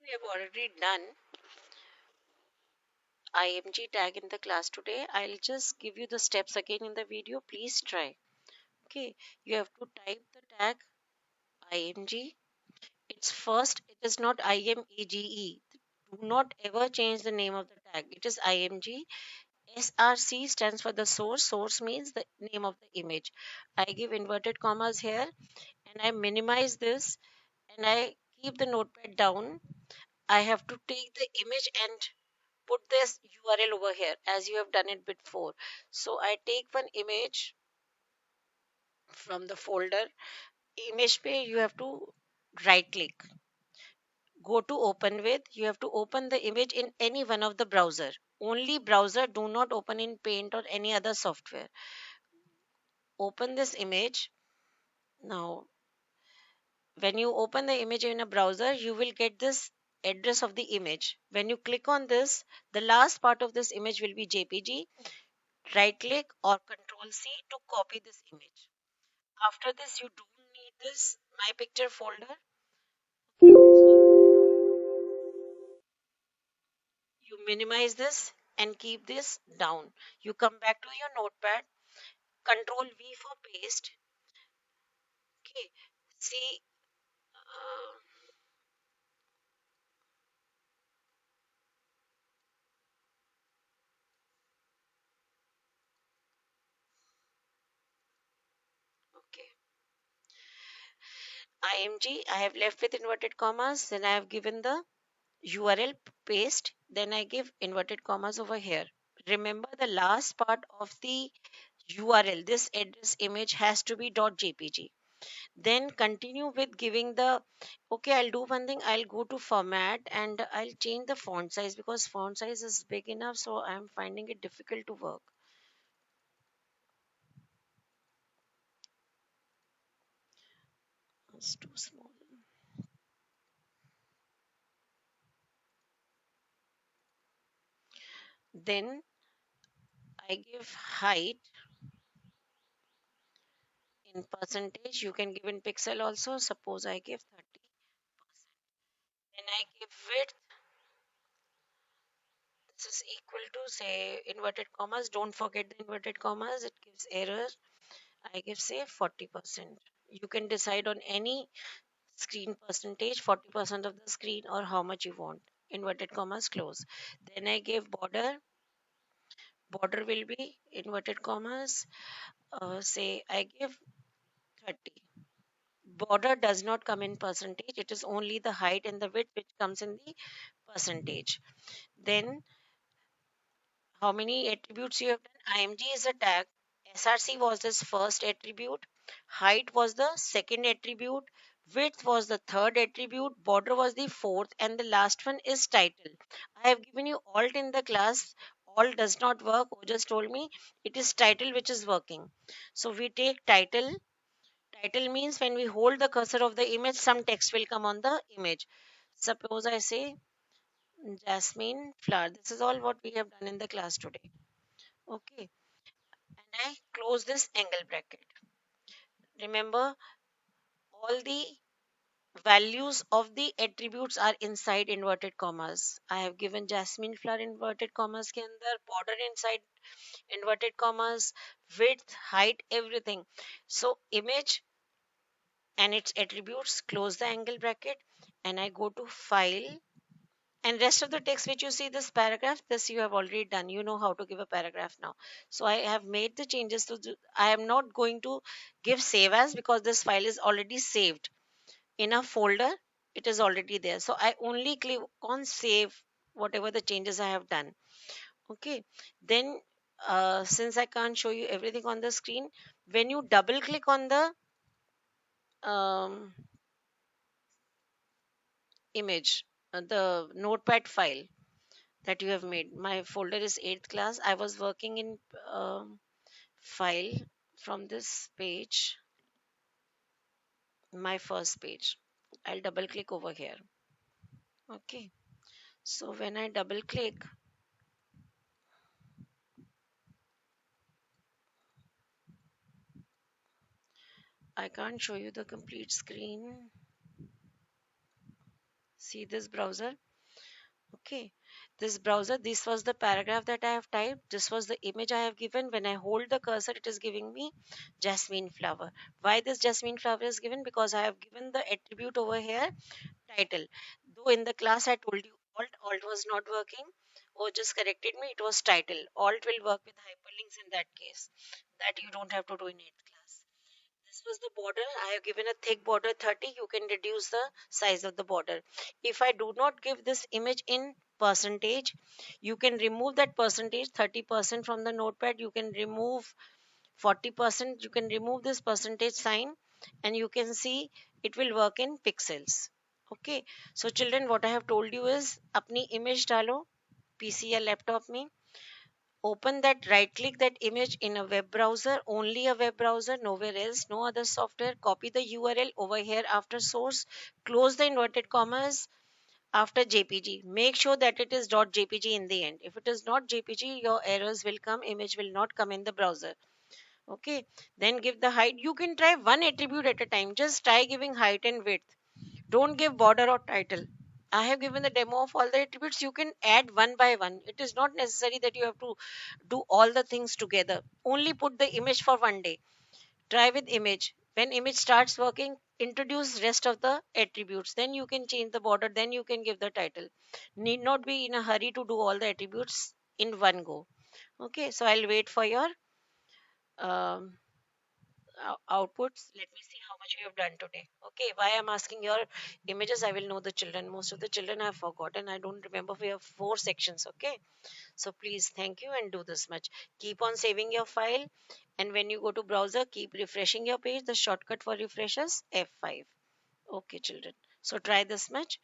We have already done IMG tag in the class today. I'll just give you the steps again in the video. Please try. Okay, you have to type the tag IMG. It's first, it is not IMAGE. Do not ever change the name of the tag. It is IMG. SRC stands for the source. Source means the name of the image. I give inverted commas here and I minimize this and I keep the notepad down. I have to take the image and put this URL over here as you have done it before. So I take one image from the folder. Image page, you have to right click. Go to open with. You have to open the image in any one of the browser. Only browser, do not open in Paint or any other software. Open this image. Now, when you open the image in a browser, you will get this address of the image. When you click on this, the last part of this image will be JPG. Right click or Control C to copy this image. After this, you don't need this My Picture folder. You minimize this and keep this down. You come back to your notepad, Control V for paste. Okay, see, uh, okay, IMG, I have left with inverted commas, then I have given the URL paste, then I give inverted commas over here. Remember the last part of the URL, this address image has to be .jpg. Then continue with giving the, okay, I'll do one thing, I'll go to format and I'll change the font size because font size is big enough, so I'm finding it difficult to work. It's too small. Then I give height in percentage. You can give in pixel also. Suppose I give 30%. Then I give width. This is equal to, say, inverted commas. Don't forget the inverted commas. It gives error. I give, say, 40%. You can decide on any screen percentage, 40% of the screen, or how much you want. Inverted commas close. Then I give border. Border will be inverted commas. Say I give 30. Border does not come in percentage. It is only the height and the width which comes in the percentage. Then how many attributes you have done? IMG is a tag. SRC was this first attribute. Height was the second attribute. Width was the third attribute. Border was the fourth. And the last one is title. I have given you alt in the class. Alt does not work. Who just told me it is title which is working. So we take title. Title means when we hold the cursor of the image, some text will come on the image. Suppose I say Jasmine flower. This is all what we have done in the class today. Okay. And I close this angle bracket. Remember, all the values of the attributes are inside inverted commas. I have given Jasmine flower inverted commas के अंदर, border inside inverted commas, width, height, everything. So image and its attributes, close the angle bracket, and I go to file. And rest of the text which you see this paragraph, this you have already done. You know how to give a paragraph now. So I have made the changes to I am not going to give save as because this file is already saved in a folder. It is already there. So I only click on save whatever the changes I have done. Okay. Then since I can't show you everything on the screen, when you double click on the um, image, the notepad file that you have made. My folder is 8th class. I was working in file from this page, my first page. I'll double click over here. Okay. So when I double click, I can't show you the complete screen. See this browser. Okay, this browser, this was the paragraph that I have typed. This was the image I have given. When I hold the cursor, it is giving me jasmine flower. Why this jasmine flower is given? Because I have given the attribute over here, title. Though in the class I told you alt was not working, or just corrected me, it was title. Alt will work with hyperlinks in that case. That you don't have to do in 8th class. This was the border. I have given a thick border 30. You can reduce the size of the border. If I do not give this image in percentage, you can remove that percentage 30% from the notepad. You can remove 40%. You can remove this percentage sign and you can see it will work in pixels. Okay. So children, what I have told you is अपनी image डालो PC या laptop में, open that, right click that image in a web browser, only a web browser, nowhere else, no other software. Copy the URL over here after source, close the inverted commas after JPG. Make sure that it is .jpg in the end. If it is not JPG, your errors will come, image will not come in the browser. Okay, then give the height. You can try one attribute at a time. Just try giving height and width. Don't give border or title. I have given the demo of all the attributes. You can add one by one. It is not necessary that you have to do all the things together. Only put the image for one day. Try with image. When image starts working, introduce rest of the attributes. Then you can change the border. Then you can give the title. Need not be in a hurry to do all the attributes in one go. Okay, so I'll wait for your um, outputs. Let me see how much you have done today. Okay, why I'm asking your images, I will know the children. Most of the children I have forgotten. I don't remember. We have 4 sections. Okay, so please, thank you and do this much. Keep on saving your file, and when you go to browser, keep refreshing your page. The shortcut for refresh is F5. Okay, children, so try this much.